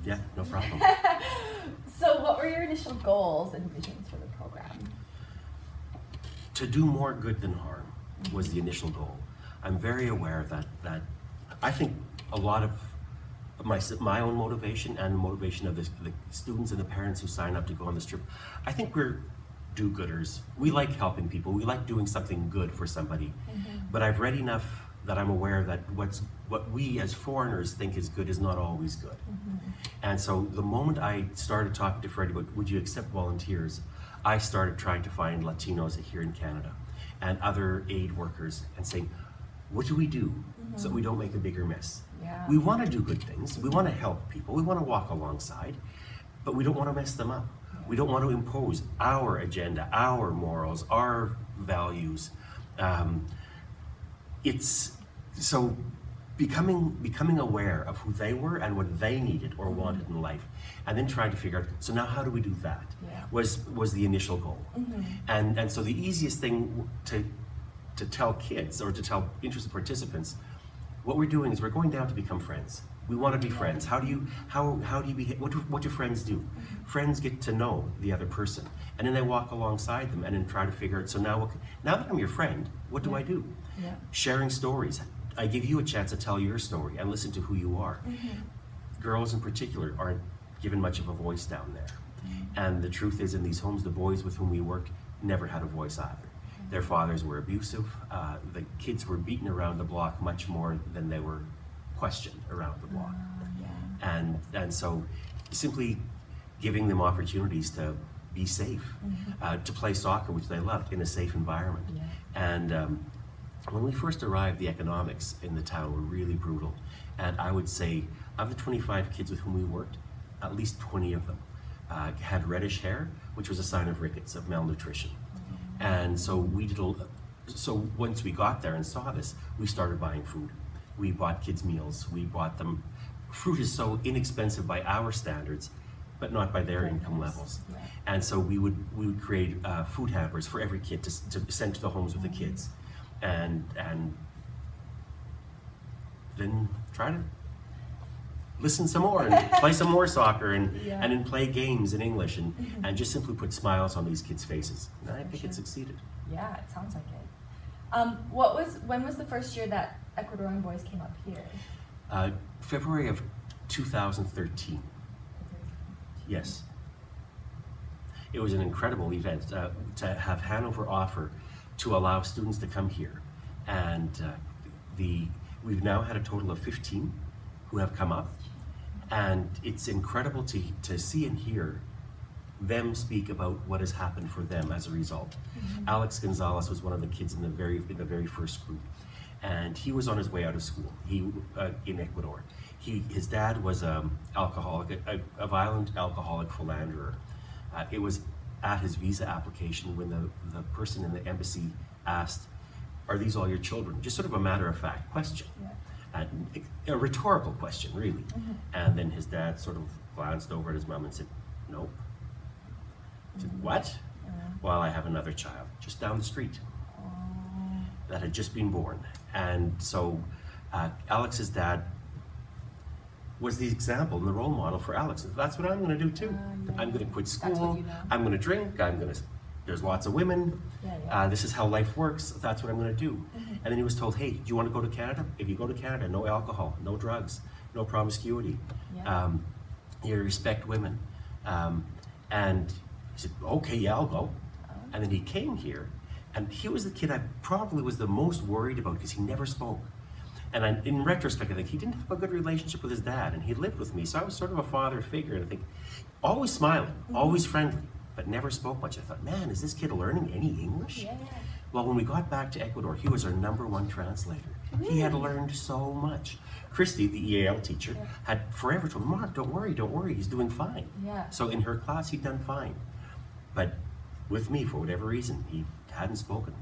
Yeah, no problem. So what were your initial goals and visions for the program? To do more good than harm was the initial goal. I'm very aware that I think a lot of my own motivation and the motivation of the students and the parents who sign up to go on this trip, I think we're do-gooders. We like helping people. We like doing something good for somebody. But I've read enough that I'm aware that what we as foreigners think is good is not always good. And so the moment I started talking to Freddie about, would you accept volunteers, I started trying to find Latinos here in Canada and other aid workers and saying, what do we do so that we don't make a bigger mess? Yeah. We want to do good things. We want to help people. We want to walk alongside, but we don't want to mess them up. We don't want to impose our agenda, our morals, our values. It's so becoming aware of who they were and what they needed or wanted in life, and then trying to figure out, so now how do we do that? Yeah. Was the initial goal. And so the easiest thing to tell kids or to tell interested participants, what we're doing is we're going down to become friends. We want to be friends. How do you behave? What do friends do? Friends get to know the other person, and then they walk alongside them and then try to figure out, so now that I'm your friend, what do I do? Yeah. Sharing stories. I give you a chance to tell your story and listen to who you are. Girls in particular aren't given much of a voice down there. And the truth is, in these homes, the boys with whom we worked never had a voice either. Their fathers were abusive. The kids were beaten around the block much more than they were questioned around the block. And so simply giving them opportunities to be safe, to play soccer, which they loved, in a safe environment. And when we first arrived, the economics in the town were really brutal. And I would say, of the 25 kids with whom we worked, at least 20 of them had reddish hair, which was a sign of rickets, of malnutrition. And so so once we got there and saw this, we started buying food. We bought kids meals. We bought them. Fruit is so inexpensive by our standards, but not by their income levels. And so we would create food hampers for every kid to send to the homes with the kids, and then try to listen some more and play some more soccer and then play games in English and just simply put smiles on these kids' faces. And I think it succeeded. Yeah, it sounds like it. When was the first year that Ecuadorian boys came up here? February of 2013. Yes. It was an incredible event to have Hanover offer to allow students to come here. And we've now had a total of 15 who have come up. And it's incredible to see and hear them speak about what has happened for them as a result. Alex Gonzalez was one of the kids in the very first group. And he was on his way out of school. In Ecuador. His dad was alcoholic, a violent alcoholic philanderer. It was at his visa application when the person in the embassy asked, "Are these all your children?" Just sort of a matter-of-fact question. A rhetorical question, really. And then his dad sort of glanced over at his mom and said, "Nope." He said, "What?" "Well, I have another child just down the street that had just been born." And so Alex's dad was the example and the role model for Alex. That's what I'm going to do too. I'm going to quit school. I'm going to drink. There's lots of women. This is how life works. That's what I'm going to do. And then he was told, "Hey, do you want to go to Canada? If you go to Canada, no alcohol, no drugs, no promiscuity. You respect women." And he said, "Okay, yeah, I'll go." And then he came here, and he was the kid I probably was the most worried about because he never spoke. And in retrospect, I think he didn't have a good relationship with his dad, and he lived with me, so I was sort of a father figure. And I think, always smiling, always friendly, but never spoke much. I thought, man, is this kid learning any English? Well, when we got back to Ecuador, he was our #1 translator. He had learned so much. Christy, the EAL teacher, had forever told him, "Mark, don't worry, he's doing fine." So in her class, he'd done fine. But with me, for whatever reason, he hadn't spoken.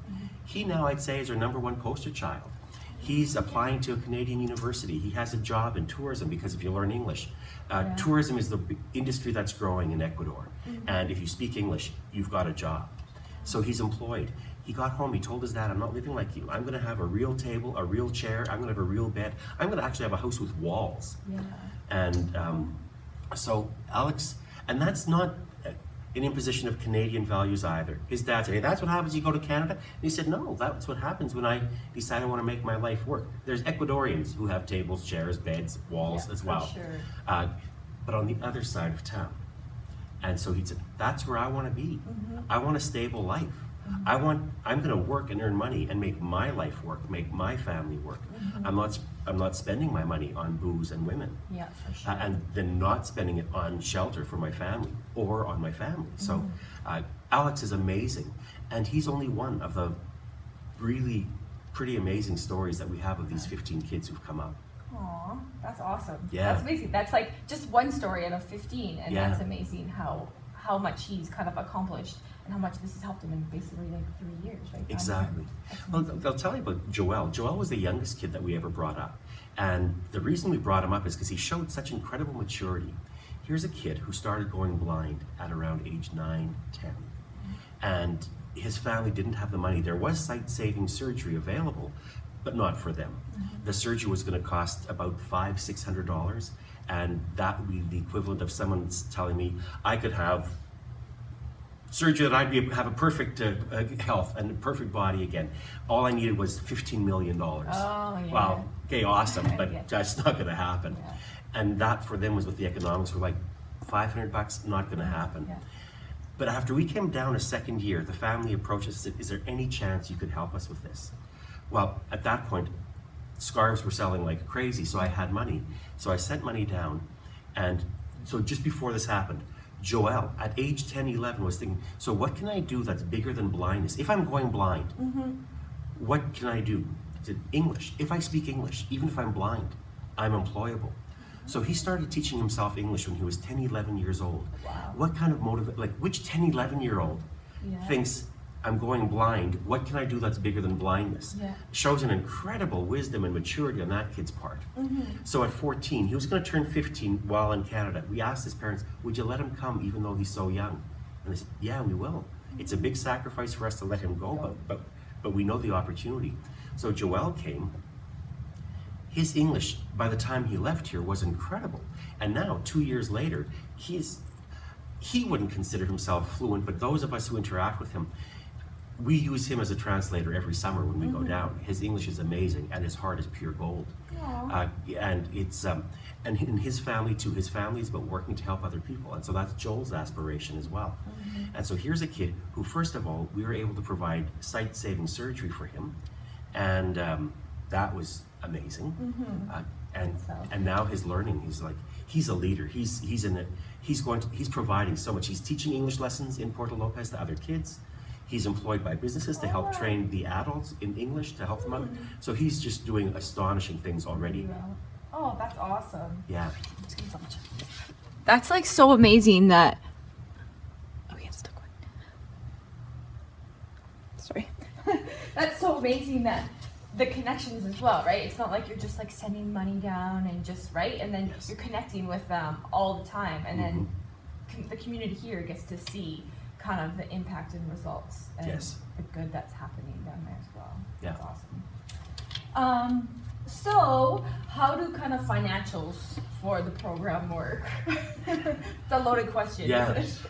He now, I'd say, is our #1 poster child. He's applying to a Canadian university. He has a job in tourism because if you learn English, tourism is the industry that's growing in Ecuador. And if you speak English, you've got a job. So he's employed. He got home, he told his dad, "I'm not living like you. I'm gonna have a real table, a real chair, I'm gonna have a real bed. I'm gonna actually have a house with walls." And So Alex, and that's not an imposition of Canadian values either. His dad said, hey, that's what happens, you go to Canada? And he said, no, that's what happens when I decide I want to make my life work. There's Ecuadorians who have tables, chairs, beds, walls Yeah, as for well. sure. But on the other side of town. And so he said, that's where I want to be. I want a stable life. I'm going to work and earn money and make my life work, make my family work. I'm not spending my money on booze and women. Yeah, for sure. And then not spending it on shelter for my family or on my family. So Alex is amazing, and he's only one of the really pretty amazing stories that we have of these 15 kids who've come up. Aw, that's awesome. Yeah. That's amazing. That's like just one story out of 15, and Yeah. that's amazing how much he's kind of accomplished and how much this has helped him in basically like 3 years, right? Exactly. That's Well, amazing. I'll tell you about Joel. Joel was the youngest kid that we ever brought up. And the reason we brought him up is because he showed such incredible maturity. Here's a kid who started going blind at around age 9, 10. And his family didn't have the money. There was sight-saving surgery available, but not for them. The surgery was going to cost about $500-$600, and that would be the equivalent of someone telling me I could have surgery that have a perfect health and a perfect body again. All I needed was $15 million. Oh, yeah. Wow, okay, awesome, but Yeah. that's not going to happen. Yeah. And that for them was what the economics were like. $500, not going to happen. Yeah. But after we came down a second year, the family approached us and said, is there any chance you could help us with this? Well, at that point, scarves were selling like crazy, so I had money. So I sent money down. And so just before this happened, Joel, at age 10, 11, was thinking, so what can I do that's bigger than blindness? If I'm going blind, what can I do? He said, English. If I speak English, even if I'm blind, I'm employable. So he started teaching himself English when he was 10, 11 years old. Wow. What kind of which 10, 11-year-old Yeah. thinks, I'm going blind, what can I do that's bigger than blindness? Yeah. Shows an incredible wisdom and maturity on that kid's part. So at 14, he was going to turn 15 while in Canada. We asked his parents, would you let him come even though he's so young? And they said, yeah, we will. It's a big sacrifice for us to let him go, but we know the opportunity. So Joel came. His English, by the time he left here, was incredible. And now, 2 years later, he wouldn't consider himself fluent, but those of us who interact with him, we use him as a translator every summer when we go down. His English is amazing, and his heart is pure gold. And it's and in his family too. His family is about working to help other people, and so that's Joel's aspiration as well. And so here's a kid who, first of all, we were able to provide sight-saving surgery for him, and that was amazing. And now his learning, he's a leader. He's providing so much. He's teaching English lessons in Puerto Lopez to other kids. He's employed by businesses to help train the adults in English to help them out. So he's just doing astonishing things already. Oh, that's awesome. Yeah. That's like so amazing that. Okay, it's still going. Sorry. That's so amazing that the connections as well, right? It's not like you're just like sending money down and just right, and then Yes. you're connecting with them all the time, and then the community here gets to see kind of the impact and results and Yes. the good that's happening down there as well. Yeah. That's awesome. So how do kind of financials for the program work? It's a loaded question. Yeah. Isn't it?